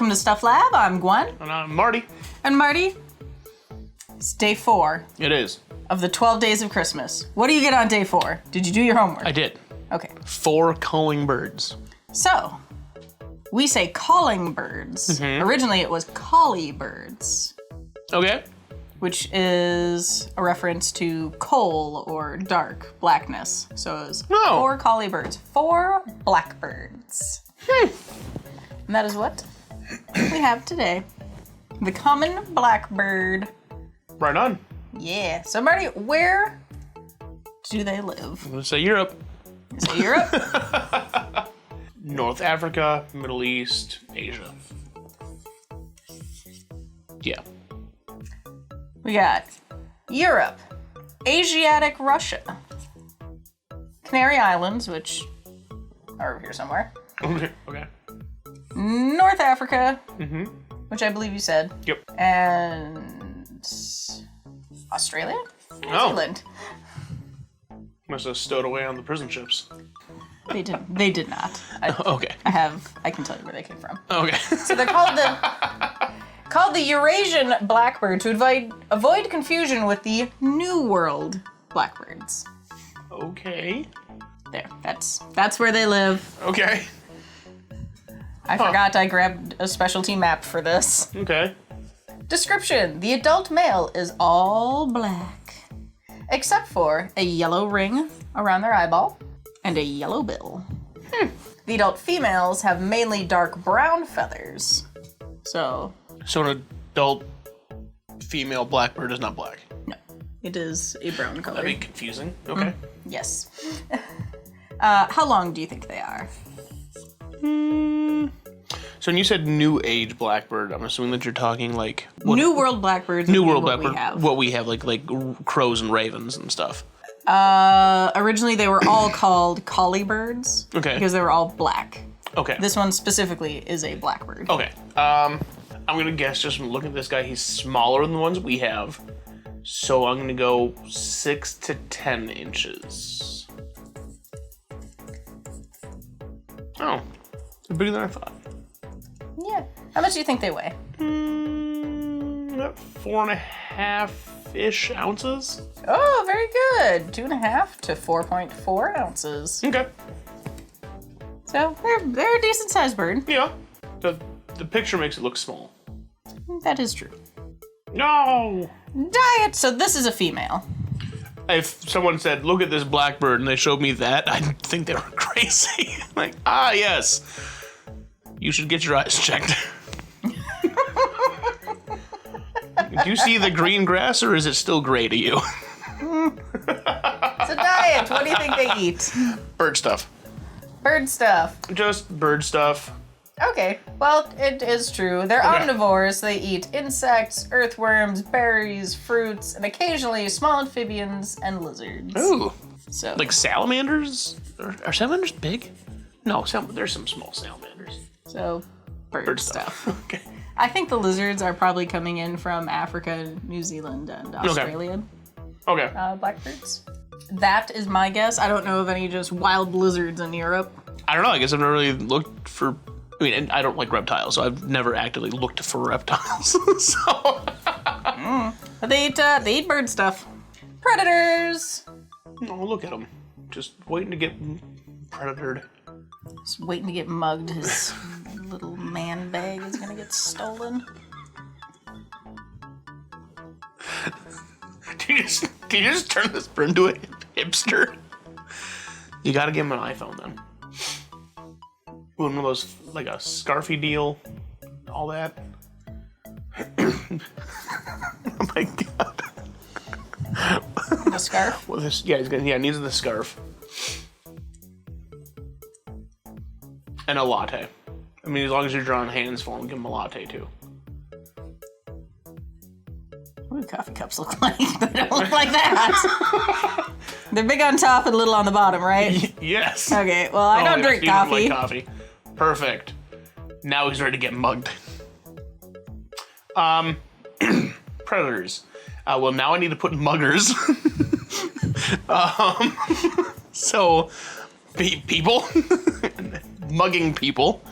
welcome to Stuff Lab. I'm Gwen. And I'm Marty. And Marty, it's day 4. It is. Of the 12 days of Christmas. What do you get on day 4? Did you do your homework? I did. Okay. 4 calling birds. So, we say calling birds. Originally it was collie birds. Okay. Which is a reference to coal or dark blackness. So it was 4 collie birds, 4 blackbirds. And that is what we have today. The common blackbird. Right on. Yeah. So Marty, where do they live? I'm gonna say Europe. You say Europe? North Africa, Middle East, Asia. Yeah. We got Europe, Asiatic Russia, Canary Islands, which are over here somewhere. Okay. North Africa, which I believe you said. Yep. And Australia? New Zealand. Must have stowed away on the prison ships. They did not. Okay. I can tell you where they came from. Okay. So they're called the Eurasian Blackbird to avoid confusion with the New World Blackbirds. Okay. There, that's where they live. Okay. I forgot I grabbed a specialty map for this. Okay. Description: the adult male is all black, except for a yellow ring around their eyeball and a yellow bill. The adult females have mainly dark brown feathers. So an adult female blackbird is not black. no, it is a brown color. That'd be confusing. Okay. Yes. How long do you think they are? So when you said new age blackbird, I'm assuming that you're talking like New World Blackbirds. New World what blackbird. We have. What we have, like crows and ravens and stuff. Originally they were all called collie birds. Okay. Because they were all black. Okay. This one specifically is a blackbird. Okay. I'm gonna guess just from looking at this guy, he's smaller than the ones we have. So I'm gonna go 6 to 10 inches. Oh, they're bigger than I thought. Yeah. How much do you think they weigh? About 4.5-ish ounces. Oh, very good. 2.5 to 4.4 ounces. Okay. So they're a decent sized bird. Yeah. The picture makes it look small. That is true. No. Diet. So this is a female. If someone said, "Look at this blackbird," and they showed me that, I'd think they were crazy. Like, yes. You should get your eyes checked. Do you see the green grass, or is it still gray to you? It's a diet. What do you think they eat? Bird stuff. Bird stuff. Just bird stuff. Okay. Well, it is true. They're omnivores. They eat insects, earthworms, berries, fruits, and occasionally small amphibians and lizards. Ooh. So Like salamanders? Are salamanders big? No, there's some small salamanders. So bird stuff. Okay. I think the lizards are probably coming in from Africa, New Zealand, and Australia. Okay. Blackbirds. That is my guess. I don't know of any just wild lizards in Europe. I don't know. I guess I've never really looked for... I mean, and I don't like reptiles, so I've never actively looked for reptiles. So... But they eat bird stuff. Predators. Oh, look at him. Just waiting to get predatored. Just waiting to get mugged. His little man bag is gonna get stolen. Did you just turn this bird into a hipster? You gotta give him an iPhone then. One of those, like a scarfy deal, all that. Oh my god. A scarf? Well, this, needs the scarf. And a latte. I mean, as long as you're drawing hands for him, give him a latte too. What do coffee cups look like? They don't look like that. They're big on top and little on the bottom, right? Yes. Okay, well, I don't drink coffee. Like coffee. Perfect. Now he's ready to get mugged. Predators. Well, now I need to put muggers. So, people. Mugging people.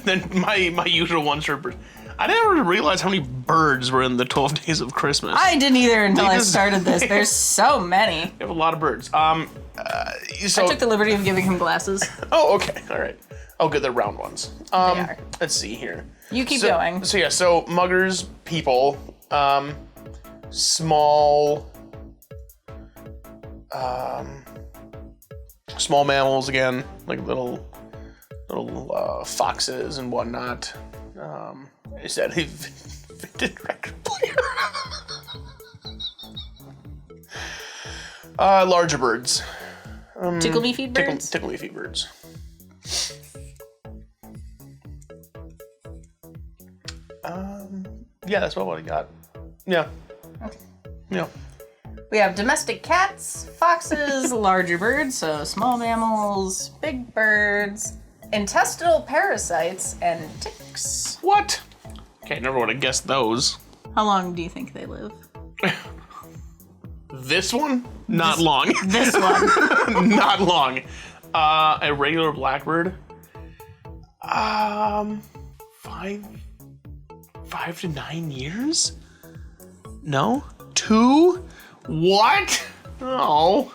then my usual ones are birds. I never realized how many birds were in the 12 Days of Christmas. I didn't either until I started this. There's so many. You have a lot of birds. So I took the liberty of giving him glasses. Oh, okay. All right. Oh, good. They're round ones. They are. Let's see here. You keep going. So muggers, people, small mammals again, like little foxes and whatnot. Is that a vintage record player? Larger birds. Tickle me feet birds? Tickle me feet birds. Yeah, that's about what I got. Yeah. Okay. Yeah. We have domestic cats, foxes, larger birds, so small mammals, big birds, intestinal parasites, and ticks. What? Okay, never would have guessed those. How long do you think they live? This one? Not long. This one. Not long. A regular blackbird? 5 to 9 years? No? 2? What? Oh.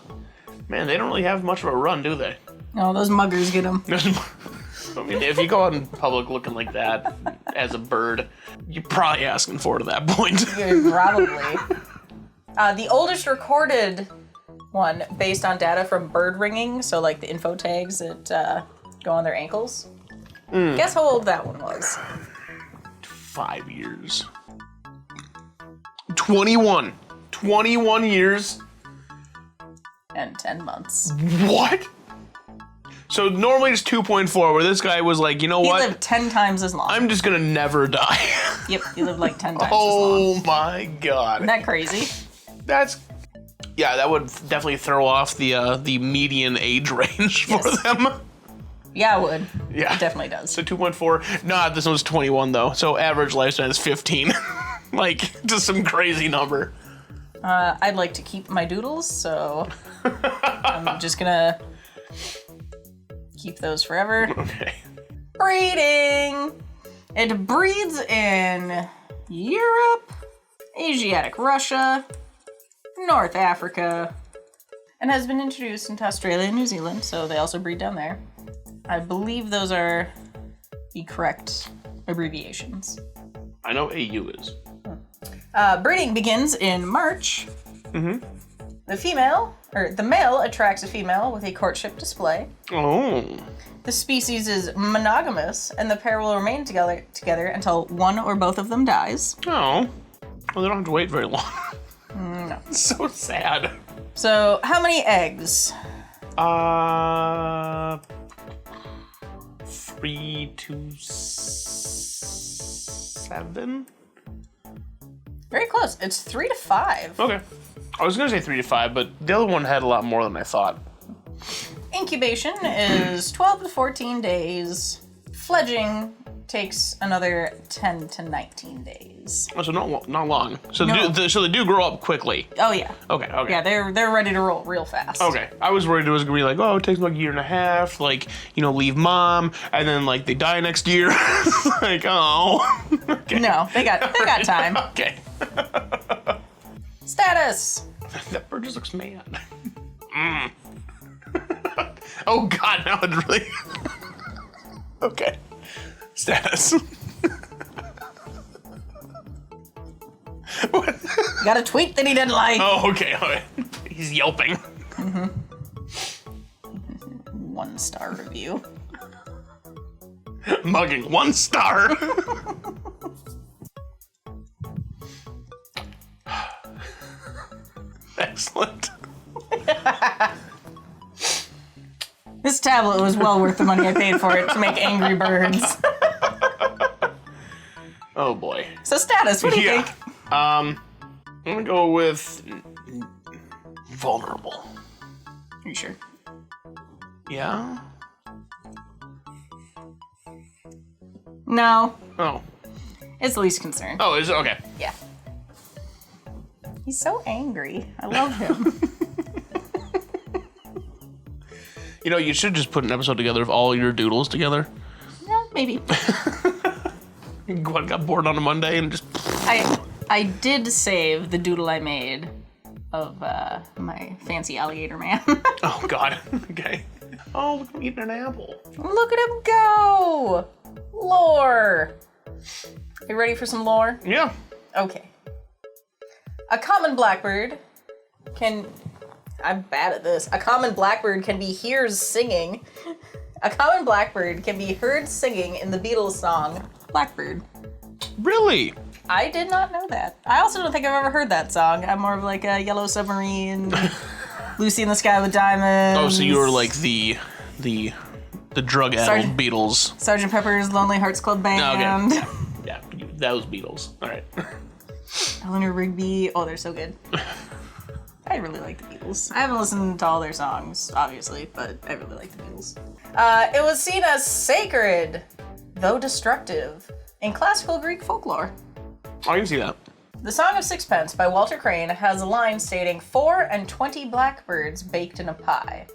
Man, they don't really have much of a run, do they? No, those muggers get them. I mean, if you go out in public looking like that as a bird, you're probably asking for it at that point. Probably. The oldest recorded one, based on data from bird ringing, so like the info tags that go on their ankles. Guess how old that one was? 5 years. 21. 21 years. And 10 months. What? So normally it's 2.4, where this guy was like, you know what? He lived 10 times as long. I'm just gonna never die. Yep, he lived like 10 times as long. Oh my god. Isn't that crazy? Yeah, that would definitely throw off the median age range for them. Yeah, it would. Yeah. It definitely does. So 2.4. Nah, this one's 21 though. So average lifespan is 15. Like, just some crazy number. I'd like to keep my doodles, so I'm just gonna keep those forever. Okay. Breeding! It breeds in Europe, Asiatic Russia, North Africa, and has been introduced into Australia and New Zealand, so they also breed down there. I believe those are the correct abbreviations. I know AU is. Breeding begins in March. Mm-hmm. The male attracts a female with a courtship display. Oh. The species is monogamous, and the pair will remain together until one or both of them dies. Oh. Well, they don't have to wait very long. No. It's so sad. So, how many eggs? 3 to 7. Very close. It's 3 to 5. Okay. I was gonna say 3 to 5, but the other one had a lot more than I thought. Incubation is 12 to 14 days. Fledging takes another 10 to 19 days. Oh, so not long. So, No. they do grow up quickly. Oh yeah. Okay. Yeah, they're ready to roll real fast. Okay. I was worried it was gonna be like, oh, it takes like a year and a half, like, leave mom, and then like they die next year. Like, oh. Okay. No, they got time. Okay. Status. That bird just looks mad. Oh god, now it's really. Okay. Status. What? Got a tweet that he didn't like. Oh, okay. He's yelping. 1-star review. Mugging 1 star. Excellent. This tablet was well worth the money I paid for it to make Angry Birds. Oh boy. So status, what do you think? I'm gonna go with vulnerable. Are you sure? Yeah? No. Oh. It's least concern. Oh, is it? Okay. Yeah. He's so angry. I love him. You should just put an episode together of all your doodles together. Yeah, Maybe. What, got bored on a Monday and just... I did save the doodle I made of my fancy alligator man. Oh, God. Okay. Oh, look at him eating an apple. Look at him go! Lore. You ready for some lore? Yeah. Okay. A common blackbird can... I'm bad at this. A common blackbird can be heard singing. A common blackbird can be heard singing in the Beatles song, Blackbird. Really? I did not know that. I also don't think I've ever heard that song. I'm more of like a Yellow Submarine, Lucy in the Sky with Diamonds. Oh, so you were like the drug-addled Beatles. Sgt. Pepper's Lonely Hearts Club Band. Okay. Yeah, those Beatles. All right. Eleanor Rigby. Oh, they're so good. I really like the Beatles. I haven't listened to all their songs, obviously, but I really like the Beatles. It was seen as sacred, though destructive, in classical Greek folklore. I can see that. The Song of Sixpence by Walter Crane has a line stating 4 and 20 blackbirds baked in a pie.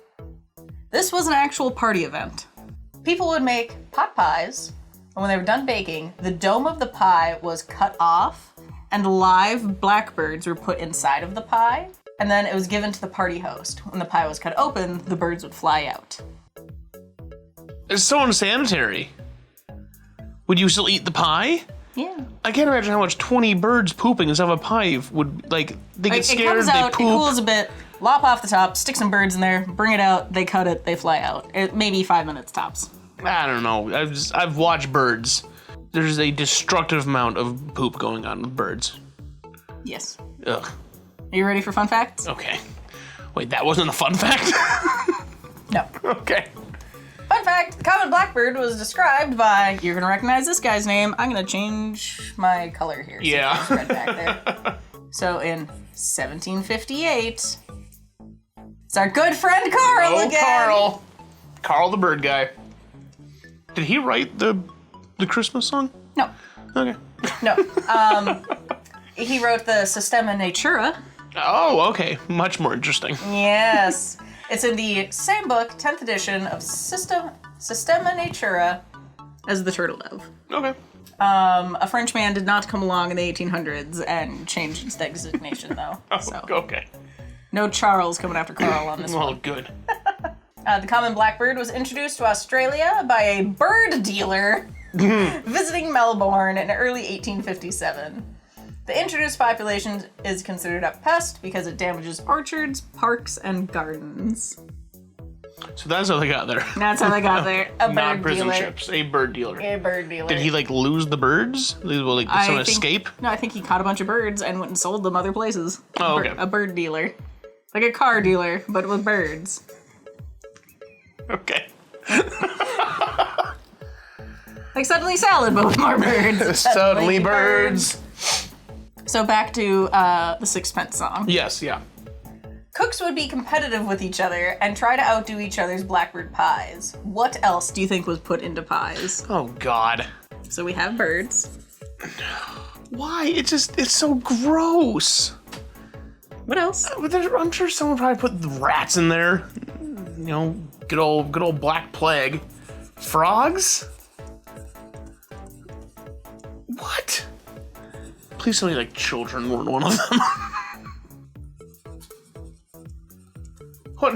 This was an actual party event. People would make pot pies, and when they were done baking, the dome of the pie was cut off, and live blackbirds were put inside of the pie, and then it was given to the party host. When the pie was cut open, the birds would fly out. It's so unsanitary. Would you still eat the pie? Yeah. I can't imagine how much 20 birds pooping inside of a pie would, like, they get scared, it comes out, they poop. It cools a bit, lop off the top, stick some birds in there, bring it out, they cut it, they fly out. Maybe 5 minutes tops. I don't know. I've watched birds. There's a destructive amount of poop going on with birds. Yes. Ugh. Are you ready for fun facts? Okay. Wait, that wasn't a fun fact? No. Okay. Fun fact, the common blackbird was described by, you're gonna recognize this guy's name, I'm gonna change my color here. So yeah. it's red back there. So in 1758, it's our good friend Carl again. Carl the bird guy. Did he write the Christmas song? No. Okay. No. He wrote the Systema Natura. Oh, okay. Much more interesting. Yes. It's in the same book, 10th edition of Systema Natura as the Turtle Dove. Okay. A French man did not come along in the 1800s and change its designation, though. So. Okay. No Charles coming after Carl on this one. Well, good. The common blackbird was introduced to Australia by a bird dealer visiting Melbourne in early 1857. The introduced population is considered a pest because it damages orchards, parks, and gardens. So that's how they got there. That's how they got there. A bird Not prison dealer. ships, a bird dealer. A bird dealer. Did he lose the birds? Did someone escape? No, I think he caught a bunch of birds and went and sold them other places. Oh, okay. A bird dealer. Like a car dealer, but with birds. Okay. Like Suddenly Salad, but with more birds. Suddenly birds. So back to the Sixpence song. Yes, yeah. Cooks would be competitive with each other and try to outdo each other's blackbird pies. What else do you think was put into pies? Oh, God. So we have birds. Why? It's so gross. What else? I'm sure someone probably put the rats in there. You know, good old Black Plague. Frogs? What? Please tell me children weren't one of them. What?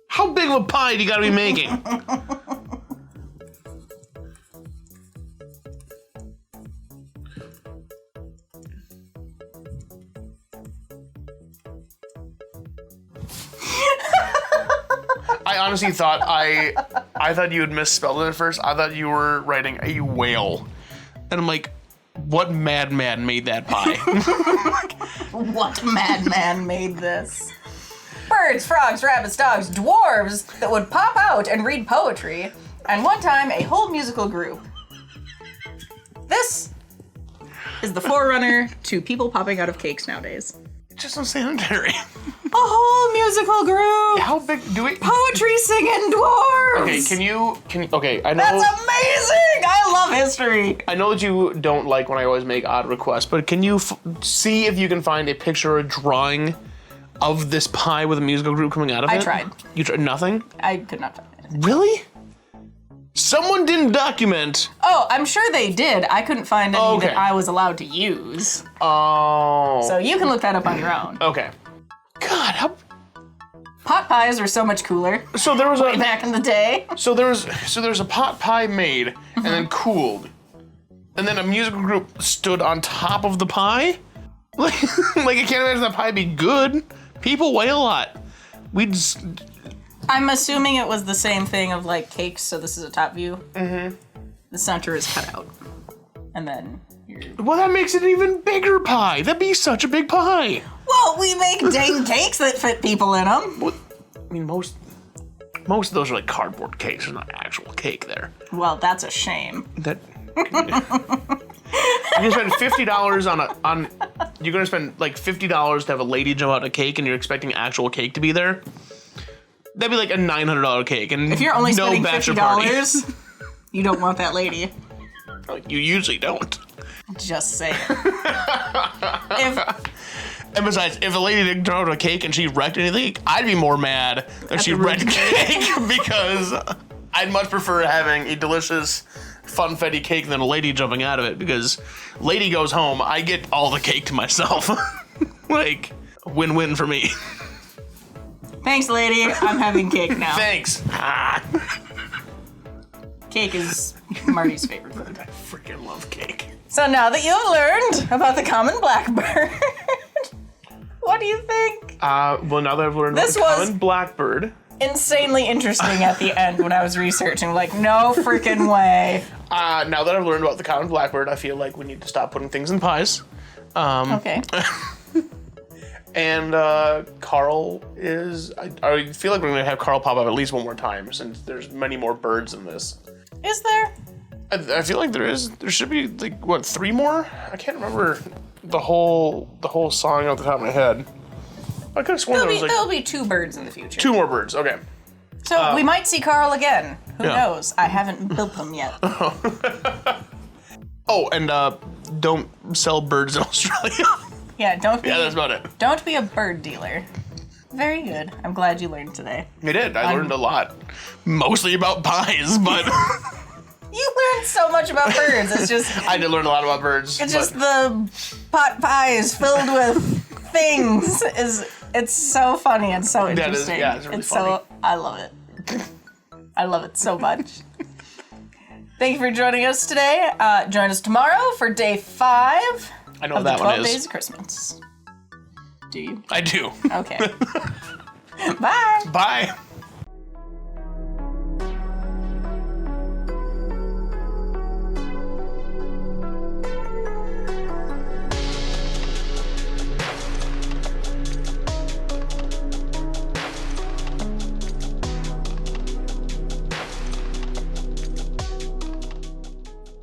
How big of a pie do you gotta be making? I honestly thought I thought you had misspelled it at first. I thought you were writing a whale. And I'm like, what madman made that pie? What madman made this? Birds, frogs, rabbits, dogs, dwarves that would pop out and read poetry, and one time a whole musical group. This is the forerunner to people popping out of cakes nowadays. It's just unsanitary. A whole musical group! How big do we... Poetry singing dwarves! Okay, okay, I know... That's amazing! I love history! I know that you don't like when I always make odd requests, but can you see if you can find a picture or a drawing of this pie with a musical group coming out of it? I tried. You tried? Nothing? I could not find it. Really? Someone didn't document. Oh, I'm sure they did. I couldn't find any that I was allowed to use. Oh. So you can look that up on your own. Okay. God, how... Pot pies were so much cooler. So there was way back in the day. So there was a pot pie made and then cooled. And then a musical group stood on top of the pie? Like I can't imagine that pie be good. People weigh a lot. I'm assuming it was the same thing of like cakes, so this is a top view. Mm-hmm. The center is cut out. And then well, that makes it an even bigger pie. That'd be such a big pie. Well, we make dang cakes that fit people in them. Well, I mean, most of those are like cardboard cakes. There's not actual cake there. Well, that's a shame. That you're gonna spend $50 on you're gonna spend like $50 to have a lady jump out a cake, and you're expecting actual cake to be there. That'd be like a $900 cake, and if you're only no spending $50, you don't want that lady. You usually don't. Just saying. And besides, if a lady didn't throw out a cake and she wrecked anything, I'd be more mad that she wrecked cake because I'd much prefer having a delicious funfetti cake than a lady jumping out of it, because lady goes home, I get all the cake to myself. Like, win-win for me. Thanks, lady. I'm having cake now. Thanks. Cake is Marty's favorite food. I freaking love cake. So now that you've learned about the common blackbird, what do you think? Well, now that I've learned about the common blackbird. Insanely interesting at the end when I was researching. Like, no freaking way. Now that I've learned about the common blackbird, I feel like we need to stop putting things in pies. Okay. And Carl is... I feel like we're going to have Carl pop up at least one more time, since there's many more birds in this. Is there? I feel like there is. There should be, like, what, 3 more? I can't remember the whole song off the top of my head. I could have sworn there was like... There'll be 2 birds in the future. 2 more birds, okay. So we might see Carl again. Who knows? I haven't built them yet. Oh, and don't sell birds in Australia. Yeah, don't be... Yeah, that's about it. Don't be a bird dealer. Very good. I'm glad you learned today. I did. I learned a lot. Mostly about pies, but... You learned so much about birds. It's just... I did learn a lot about birds. It's just the pot pies filled with things. It's so funny and so interesting. It's really funny. I love it. I love it so much. Thank you for joining us today. Join us tomorrow for day 5. I know what that one is. 12 Days of Christmas. Do you? I do. Okay. Bye. Bye.